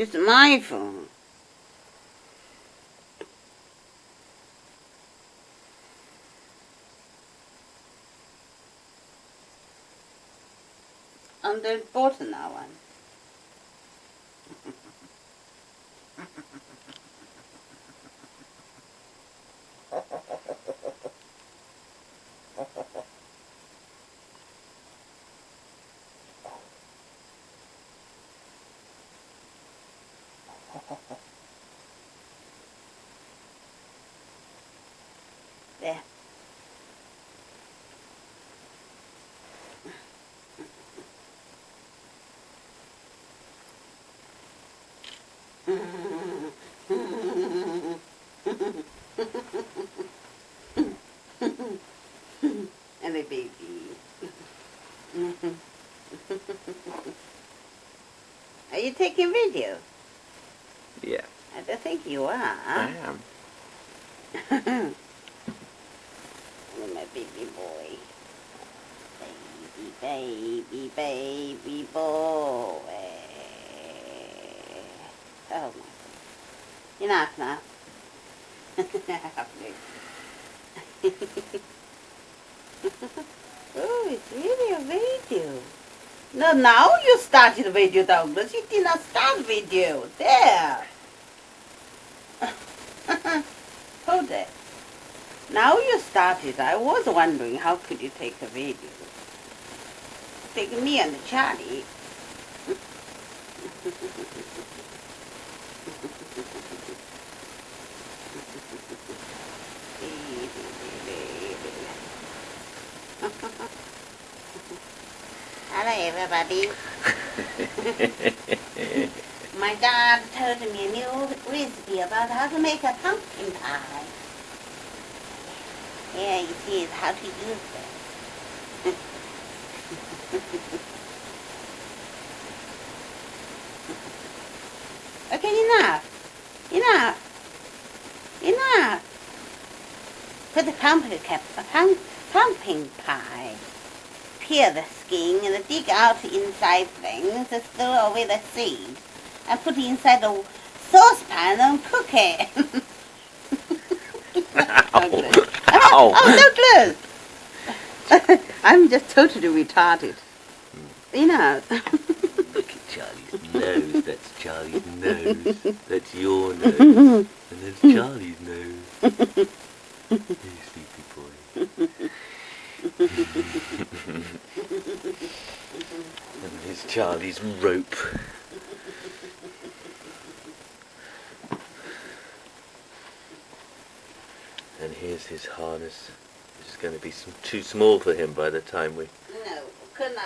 It's my phone. On the bottom now one. There. And a baby. Are you taking video? Yeah. I don't think you are. I am. My baby boy. Baby, baby boy. Oh my God. Enough now. Oh, it's really a video. No, now you started video, Douglas. You did not start video. There. Hold it. Now you started. I was wondering how could you take a video. Take me and Charlie. Hello everybody. My dad told me a new recipe about how to make a pumpkin pie. Here it is how to use it. Okay, enough. Enough. Enough. Put the pumpkin pie. Peel the skin and dig out the inside things and throw away the seed. And put it inside the saucepan and cook it. Ow. Ow. Oh, Douglas! I'm just totally retarded. You know. Look at Charlie's nose. That's Charlie's nose. That's your nose. And that's Charlie's nose. You sleepy boy. And there's Charlie's rope. And here's his harness, which is going to be too small for him by the time we... No, could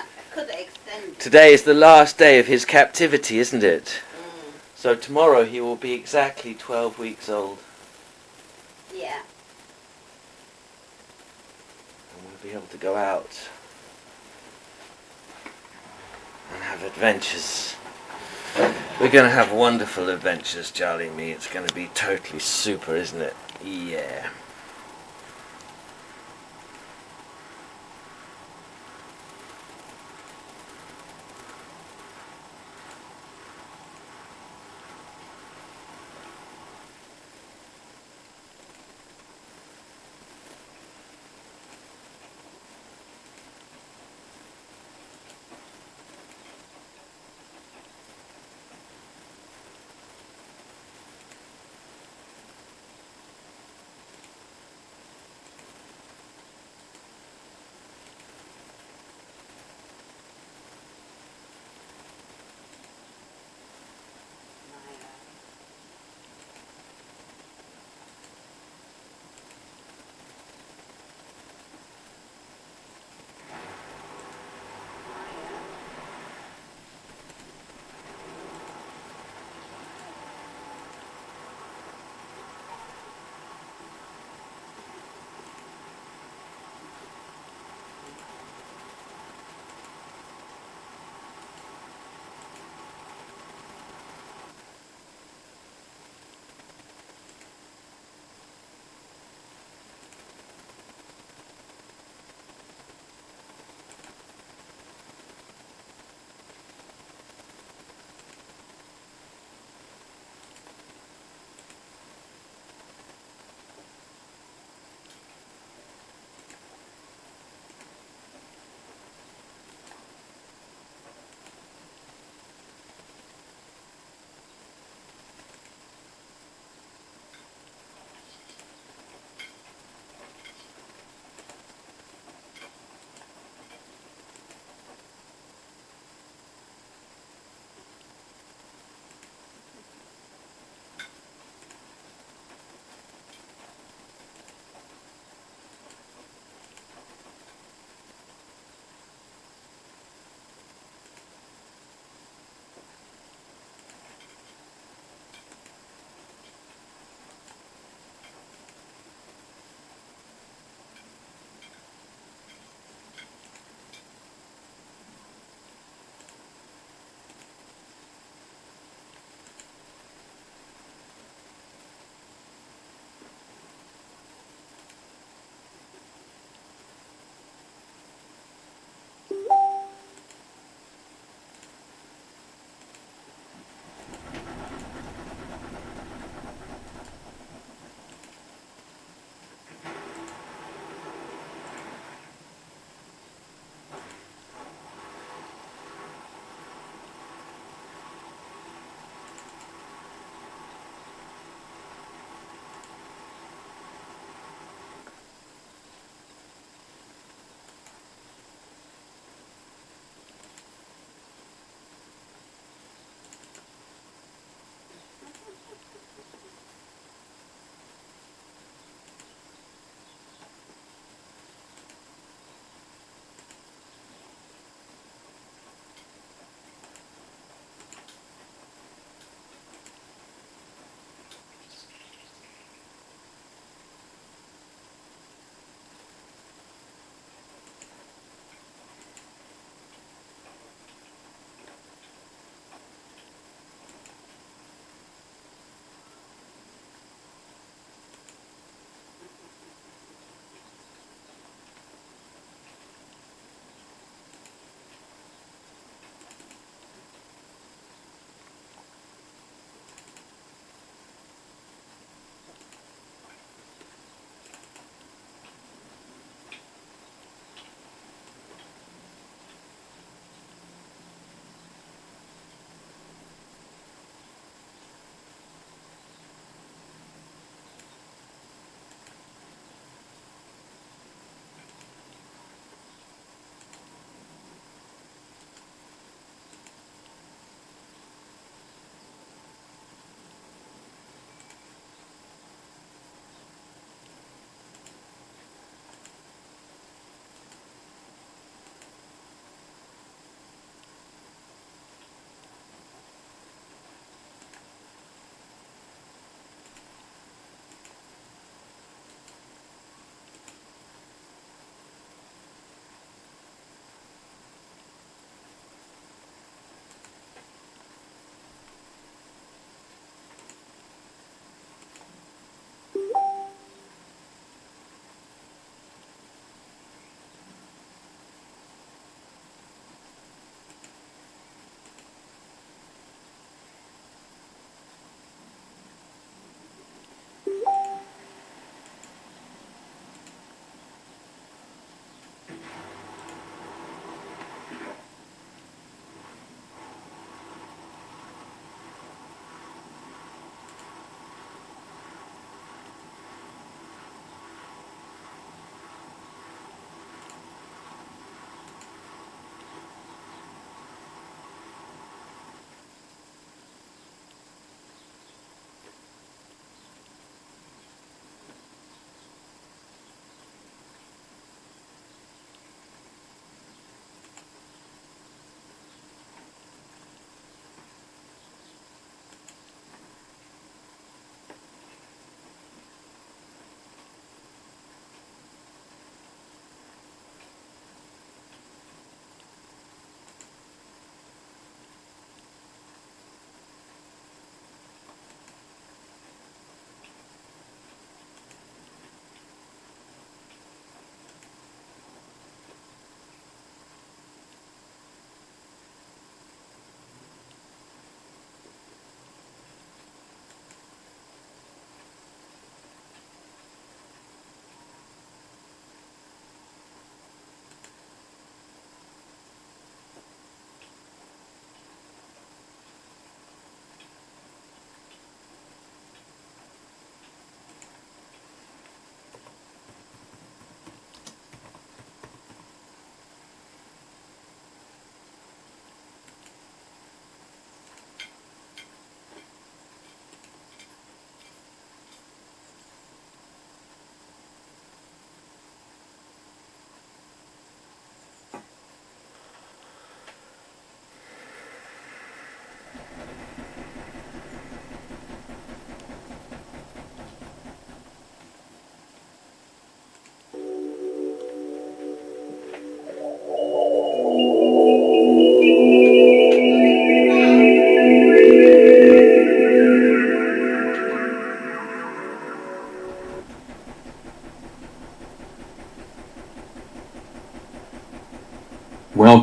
extend. Today is the last day of his captivity, isn't it? Mm. So tomorrow he will be exactly 12 weeks old. Yeah. And we'll be able to go out and have adventures. We're going to have wonderful adventures, Charlie and me. It's going to be totally super, isn't it? Yeah.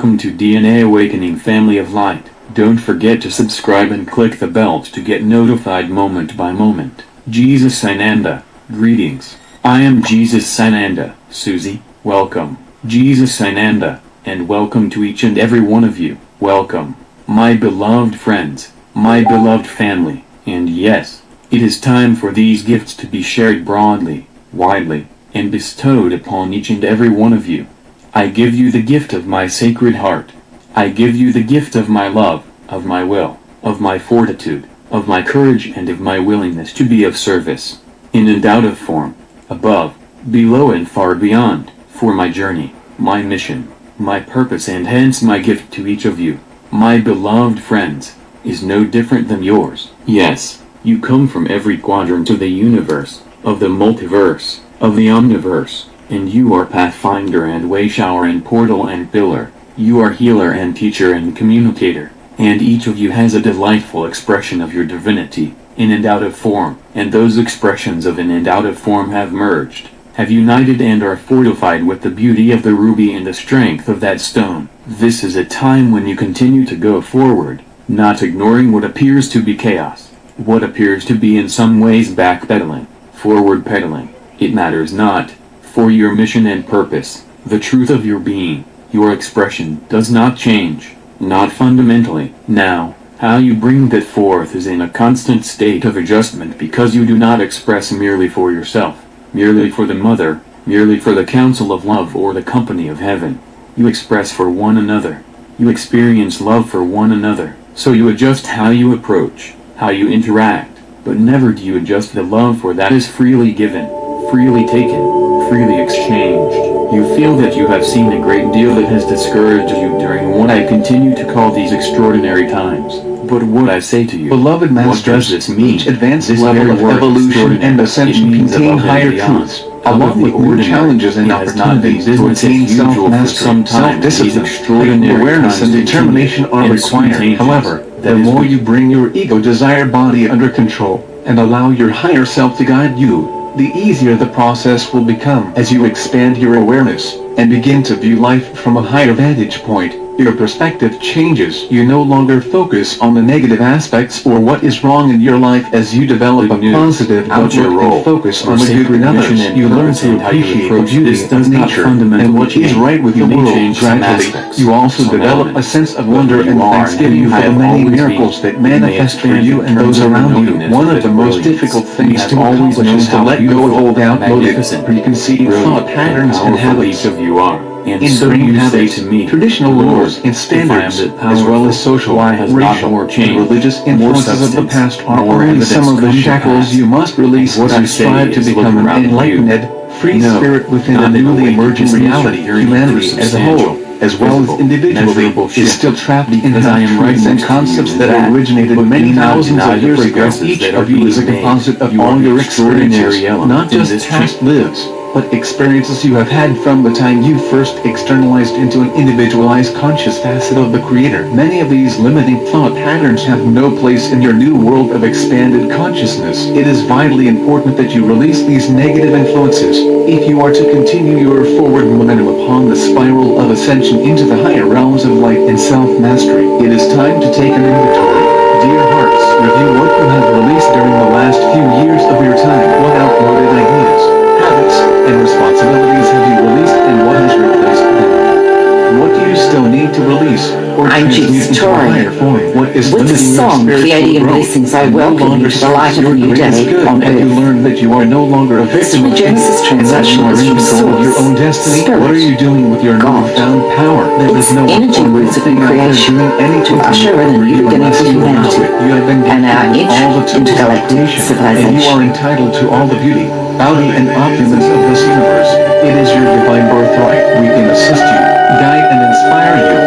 welcome to DNA Awakening Family of Light. Don't forget to subscribe and click the bell to get notified moment by moment. Jesus Sananda, greetings. I am Jesus Sananda. Susie, welcome. Jesus Sananda, and welcome to each and every one of you. Welcome, my beloved friends, my beloved family, and yes, it is time for these gifts to be shared broadly, widely, and bestowed upon each and every one of you. I give you the gift of my sacred heart. I give you the gift of my love, of my will, of my fortitude, of my courage and of my willingness to be of service, in and out of form, above, below and far beyond, for my journey, my mission, my purpose, and hence my gift to each of you, my beloved friends, is no different than yours. Yes, you come from every quadrant of the universe, of the multiverse, of the omniverse, and you are pathfinder and wayshower and portal and pillar. You are healer and teacher and communicator, and each of you has a delightful expression of your divinity, in and out of form, and those expressions of in and out of form have merged, have united and are fortified with the beauty of the ruby and the strength of that stone. This is a time when you continue to go forward, not ignoring what appears to be chaos, what appears to be in some ways backpedaling, forward pedaling. It matters not, for your mission and purpose, the truth of your being, your expression does not change, not fundamentally. Now, how you bring that forth is in a constant state of adjustment because you do not express merely for yourself, merely for the mother, merely for the council of love or the company of heaven. You express for one another. You experience love for one another. So you adjust how you approach, how you interact, but never do you adjust the love, for that is freely given, freely taken, freely exchanged. You feel that you have seen a great deal that has discouraged you during what I continue to call these extraordinary times. But what I say to you, beloved masters, what does this mean? each advanced This level very of word evolution and ascension means contain above and higher beyond, truths, out of along the with new ordinary. challenges and It has not been opportunities to business as attain usual for self-mastery, some time, and these self-discipline, extraordinary awareness, times and determination are continue. required. Instantaneous. However, That the is more what- you bring your ego desire body under control, and allow your higher self to guide you, the easier the process will become. As you expand your awareness, and begin to view life from a higher vantage point, your perspective changes. You no longer focus on the negative aspects or what is wrong in your life as you develop a positive outlook and focus on the good in others. You learn to appreciate the beauty of nature and what is right with the world. Gradually, you also develop a sense of wonder and thanksgiving for the many miracles that manifest for you and those around you. One of the most difficult things to accomplish is to let go of old outmoded, preconceived thought patterns and habits. You are. And so Ingrained you say habits, to me, traditional Lord, laws and standards, as well as social, why has not racial, more and changed, religious more influences of the substance, past are more only evidence some of the come to shackles pass? you must release And what as you I say strive to is, become look an around enlightened, you. free No, spirit within not a an newly awakened emerging nature reality. journey Humanity through as a whole, substantial, as well as visible, individually, measurable is shift. still trapped in Because I am right half-truths and next to you concepts in that that, originated but many do not thousands deny of the years ago. progresses Each that of are you is a being made. composite of You all are your the extraordinary experiences, element not in just this past tree. lives, but experiences you have had from the time you first externalized into an individualized conscious facet of the Creator. Many of these limiting thought patterns have no place in your new world of expanded consciousness. It is vitally important that you release these negative influences, if you are to continue your forward momentum upon the spiral of ascension into the higher realms of light and self-mastery. It is time to take an inventory. Dear hearts, review what you have released during the last few years of your time. What outmoded ideas, habits, and responsibilities have you released, and what has replaced them? What do you still need to release, or I'm transmute Jesus into a Torre. higher form? What is With the limiting your song spiritual Creating and growth, Blessings, I and no welcome longer you to the light serves of a your new greatest day good? on Have you earth. learned that you are no longer a This victim of Genesis fate, and that you translation are is in from control of your Source, own destiny? Spirit, What are you doing with your God. newfound power? There It's is no energy one roots of thing out there creation doing anything to usher in a for new you beginning unless for you know humanity it. You have been and our gifted with all the tools of intergalactic creation, and you civilization. are entitled to all the beauty, bounty, and opulence of this universe. It is your divine birthright. We can assist you, guide, and inspire you.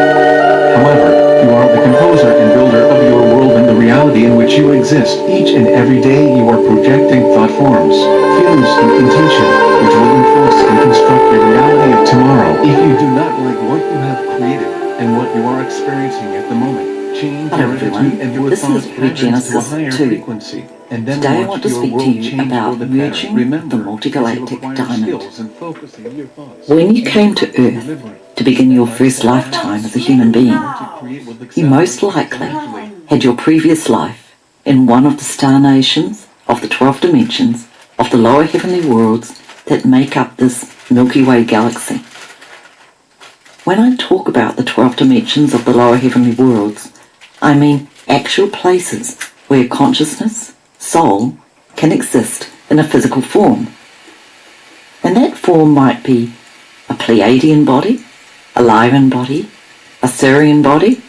However, you are the composer and builder of your world and the reality in which you exist. Each and every day you are projecting thought forms, feelings, and intention, which will influence and construct your reality of tomorrow. If you do not like what you have created, and what you are experiencing at the moment, change Hello your everyone, attitude and your this thought is patterns to a Genesis higher 2. frequency, and then Today I watch want to your speak to world you change about for the better. merging Remember, the multigalactic as you acquire diamond. skills and focus in your thoughts, When you came to intellect, and Earth, delivery, to begin your first lifetime as a human being, you most likely had your previous life in one of the star nations of the 12 dimensions of the lower heavenly worlds that make up this Milky Way galaxy. When I talk about the 12 dimensions of the lower heavenly worlds, I mean actual places where consciousness, soul, can exist in a physical form. And that form might be a Pleiadian body, a Lyran body, a Sirian body,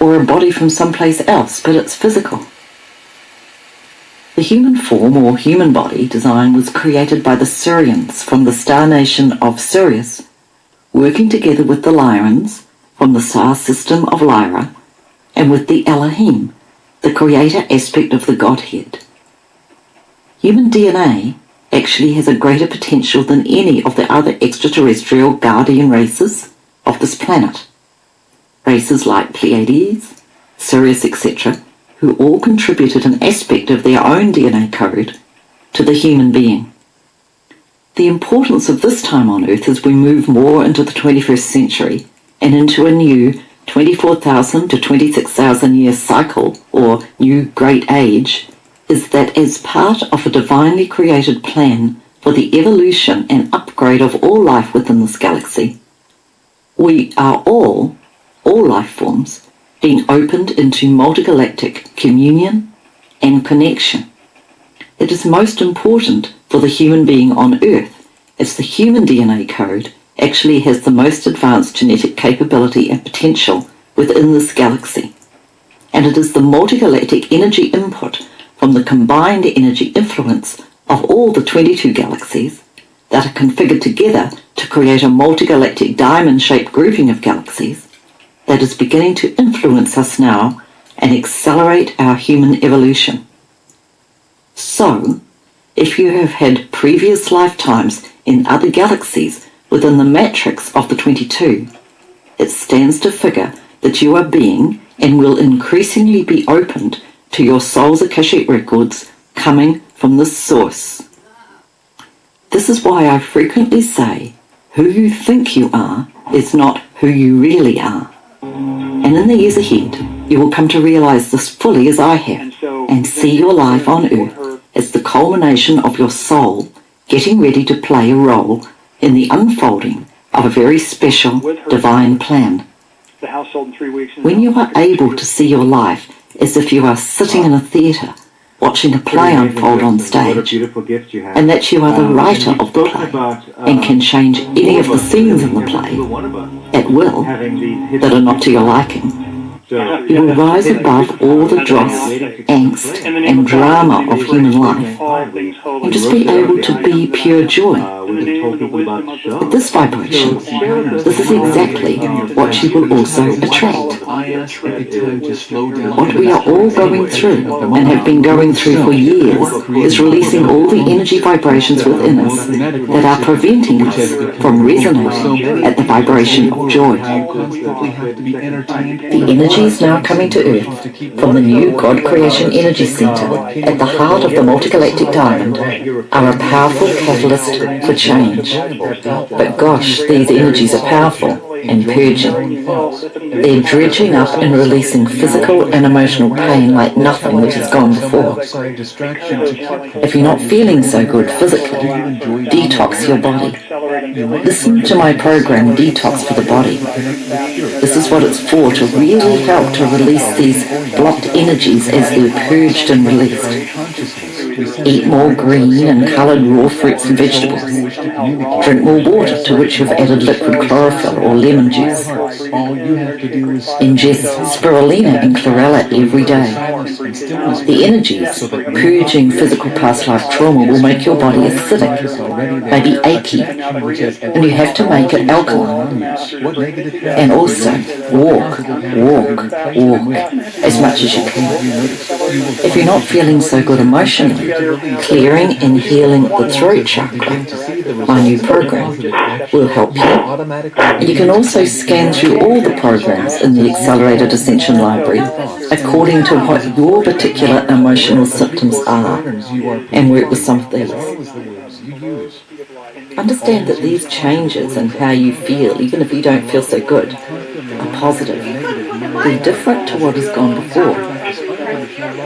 or a body from someplace else, but it's physical. The human form or human body design was created by the Sirians from the star nation of Sirius, working together with the Lyrans from the star system of Lyra, and with the Elohim, the creator aspect of the Godhead. Human DNA actually has a greater potential than any of the other extraterrestrial guardian races of this planet. Races like Pleiades, Sirius, etc., who all contributed an aspect of their own DNA code to the human being. The importance of this time on Earth as we move more into the 21st century and into a new 24,000 to 26,000 year cycle or new great age is that as part of a divinely created plan for the evolution and upgrade of all life within this galaxy, we are all life forms, being opened into multigalactic communion and connection. It is most important for the human being on Earth, as the human DNA code actually has the most advanced genetic capability and potential within this galaxy. And it is the multigalactic energy input from the combined energy influence of all the 22 galaxies that are configured together to create a multigalactic diamond-shaped grouping of galaxies that is beginning to influence us now and accelerate our human evolution. So, if you have had previous lifetimes in other galaxies within the matrix of the 22, it stands to figure that you are being and will increasingly be opened to your soul's Akashic records coming from this source. This is why I frequently say, who you think you are is not who you really are. And in the years ahead, you will come to realize this fully as I have, and see your life on Earth as the culmination of your soul getting ready to play a role in the unfolding of a very special divine plan. When you are able to see your life as if you are sitting in a theatre watching a play unfold on stage, and that you are the writer of the play and can change any of the scenes in the play at will that are not to your liking, you will rise above all the dross, angst and drama of human life and just be able to be pure joy. At this vibration, this is exactly what you will also attract. What we are all going through and have been going through for years is releasing all the energy vibrations within us that are preventing us from resonating at the vibration of joy. The energy is now coming to Earth from the new God Creation Energy Center at the heart of the multigalactic diamond are a powerful catalyst for change. But gosh, these energies are powerful and purging. They're dredging up and releasing physical and emotional pain like nothing which has gone before. If you're not feeling so good physically, detox your body. Listen to my program, Detox for the Body. This is what it's for, to really help to release these blocked energies as they're purged and released. Eat more green and coloured raw fruits and vegetables. Drink more water, to which you've added liquid chlorophyll or lemon juice. Ingest spirulina and chlorella every day. The energies purging physical past life trauma will make your body acidic, maybe achy, and you have to make it alkaline. And also, walk as much as you can. If you're not feeling so good emotionally, clearing and healing the throat chakra, my new program, will help you. And you can also scan through all the programs in the Accelerated Ascension Library according to what your particular emotional symptoms are and work with some of these. you use. Understand that these changes in how you feel, even if you don't feel so good, are positive. They're different to what has gone before.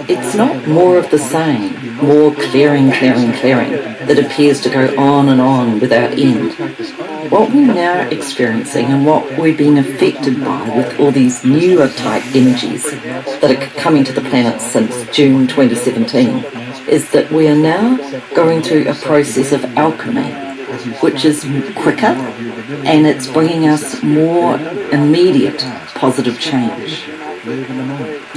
It's not more of the same, more clearing, that appears to go on and on without end. What we're now experiencing and what we're being affected by with all these newer type energies that are coming to the planet since June 2017 is that we are now going through a process of alchemy, which is quicker and it's bringing us more immediate positive change.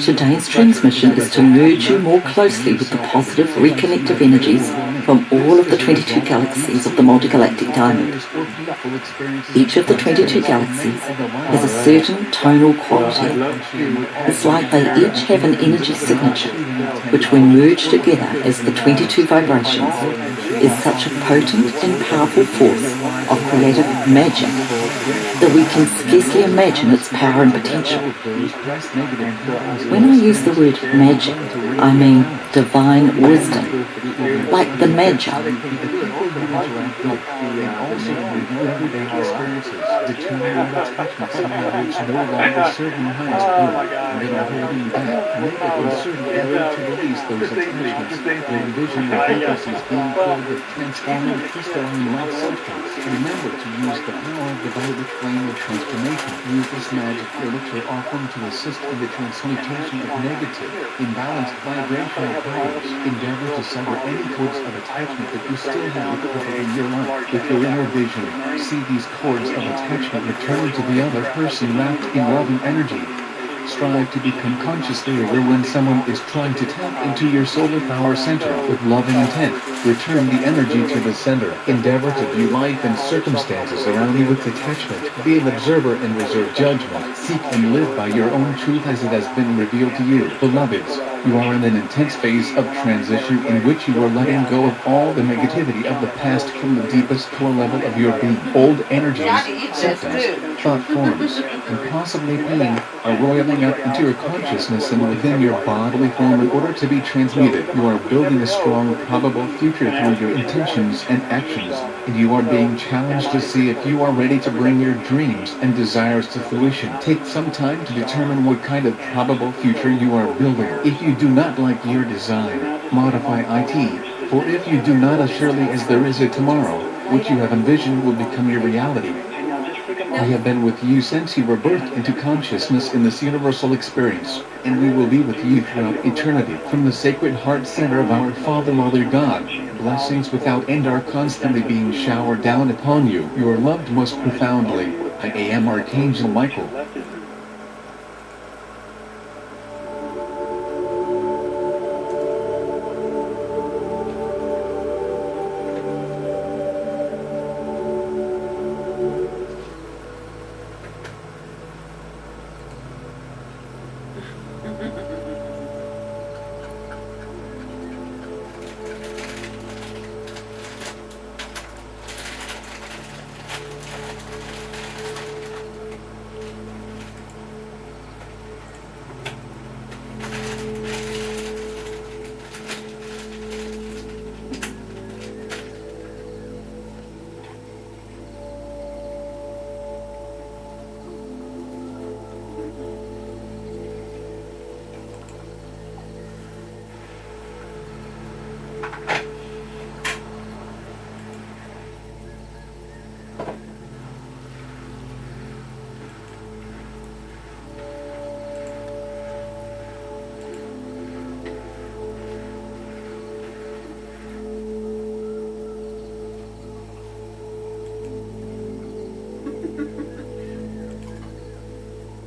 Today's transmission is to merge you more closely with the positive reconnective energies from all of the 22 galaxies of the multigalactic diamond. Each of the 22 galaxies has a certain tonal quality. It's like they each have an energy signature, which when merged together as the 22 vibrations, is such a potent and powerful force of creative magic that we can scarcely imagine its power and potential. When I use the word magic, I mean divine wisdom, like the Magi. Remember to use the power of the violet flame of transformation. Use this magic elixir offering to assist in the transmutation of negative, imbalanced vibrational patterns. Endeavor to sever any cords of attachment that you still have with people in your life. With your inner vision, see these cords of attachment returning to the other person wrapped in loving energy. Strive to become consciously aware when someone is trying to tap into your solar power center with loving intent. Return the energy to the center. Endeavor to view life and circumstances around you with detachment. Be an observer and reserve judgment. Seek and live by your own truth as it has been revealed to you. Beloveds, you are in an intense phase of transition in which you are letting go of all the negativity of the past from the deepest core level of your being. Old energies, symptoms, thought forms, and possibly pain are roiling up into your consciousness and within your bodily form in order to be transmuted. You are building a strong, probable future through your intentions and actions, and you are being challenged to see if you are ready to bring your dreams and desires to fruition. Take some time to determine what kind of probable future you are building. If you do not like your design, modify IT, for if you do not as surely as there is a tomorrow, what you have envisioned will become your reality. We have been with you since you were birthed into consciousness in this universal experience, and we will be with you throughout eternity. From the Sacred Heart Center of our Father, Mother God, blessings without end are constantly being showered down upon you. You are loved most profoundly. I am Archangel Michael.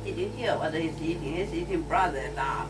Did you hear what he's eating? He's eating brother dog.